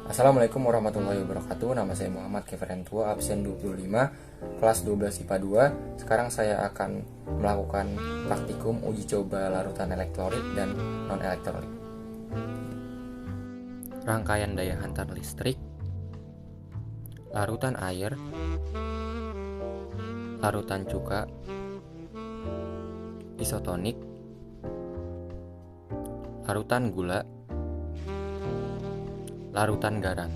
Assalamualaikum warahmatullahi wabarakatuh. Nama saya Muhammad Keferentua, absen 25, kelas 12 IPA 2. Sekarang saya akan melakukan praktikum uji coba larutan elektrolit dan non-elektrolit. Rangkaian daya hantar listrik, larutan air, larutan cuka, isotonik, larutan gula, larutan garam.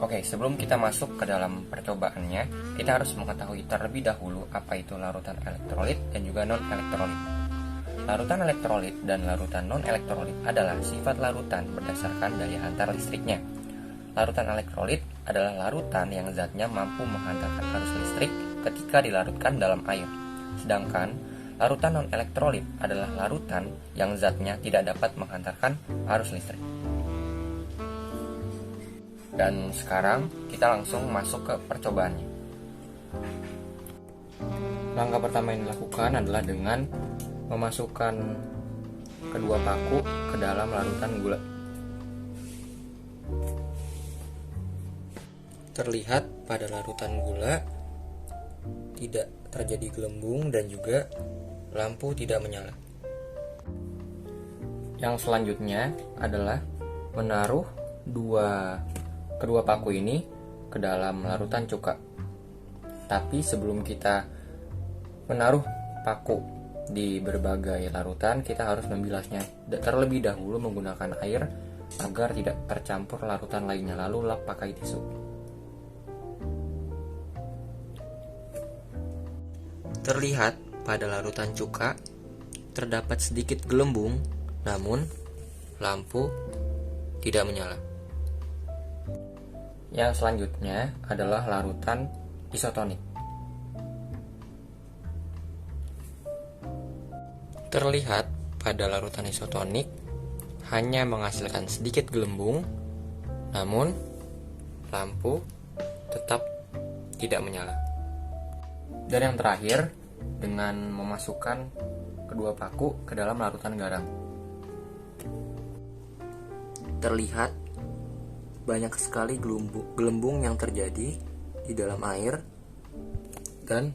Oke, sebelum kita masuk ke dalam percobaannya, kita harus mengetahui terlebih dahulu apa itu larutan elektrolit dan juga non-elektrolit. Larutan elektrolit dan larutan non-elektrolit adalah sifat larutan berdasarkan daya hantar listriknya. Larutan elektrolit adalah larutan yang zatnya mampu menghantarkan arus listrik ketika dilarutkan dalam air. Sedangkan larutan non-elektrolit adalah larutan yang zatnya tidak dapat menghantarkan arus listrik. Dan sekarang kita langsung masuk ke percobaannya. Langkah pertama yang dilakukan adalah dengan memasukkan kedua paku ke dalam larutan gula. Terlihat pada larutan gula tidak terjadi gelembung dan juga lampu tidak menyala. Yang selanjutnya adalah menaruh kedua paku ini ke dalam larutan cuka. Tapi sebelum kita menaruh paku di berbagai larutan, kita harus membilasnya terlebih dahulu menggunakan air agar tidak tercampur larutan lainnya, lalu lap pakai tisu. Terlihat pada larutan cuka terdapat sedikit gelembung, namun lampu tidak menyala. Yang selanjutnya adalah larutan isotonik. Terlihat pada larutan isotonik hanya menghasilkan sedikit gelembung, namun lampu tetap tidak menyala. Dan yang terakhir, dengan memasukkan kedua paku ke dalam larutan garam. Terlihat banyak sekali gelembung yang terjadi di dalam air dan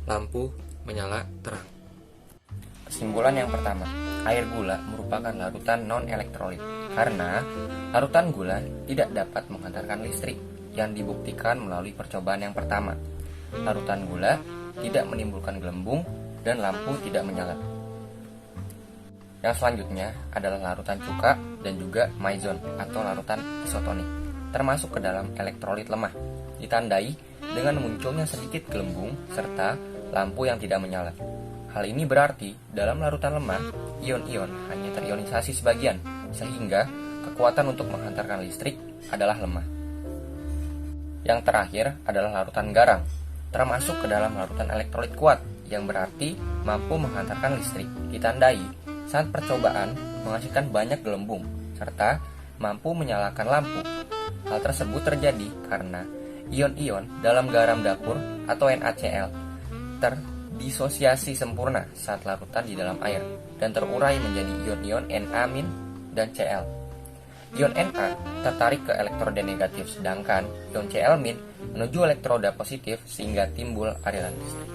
lampu menyala terang. Kesimpulan yang pertama, air gula merupakan larutan non-elektrolit karena larutan gula tidak dapat menghantarkan listrik yang dibuktikan melalui percobaan yang pertama. Larutan gula tidak menimbulkan gelembung dan lampu tidak menyala. Yang selanjutnya adalah larutan cuka dan juga maizon atau larutan isotonik, termasuk ke dalam elektrolit lemah, ditandai dengan munculnya sedikit gelembung serta lampu yang tidak menyala. Hal ini berarti dalam larutan lemah, ion-ion hanya terionisasi sebagian, sehingga kekuatan untuk menghantarkan listrik adalah lemah. Yang terakhir adalah larutan garam, termasuk ke dalam larutan elektrolit kuat, yang berarti mampu menghantarkan listrik, ditandai saat percobaan menghasilkan banyak gelembung serta mampu menyalakan lampu. Hal tersebut terjadi karena ion-ion dalam garam dapur atau NaCl terdisosiasi sempurna saat larutan di dalam air dan terurai menjadi ion-ion Na- dan Cl. Ion Na tertarik ke elektroda negatif, sedangkan ion Cl- menuju elektroda positif sehingga timbul aliran listrik.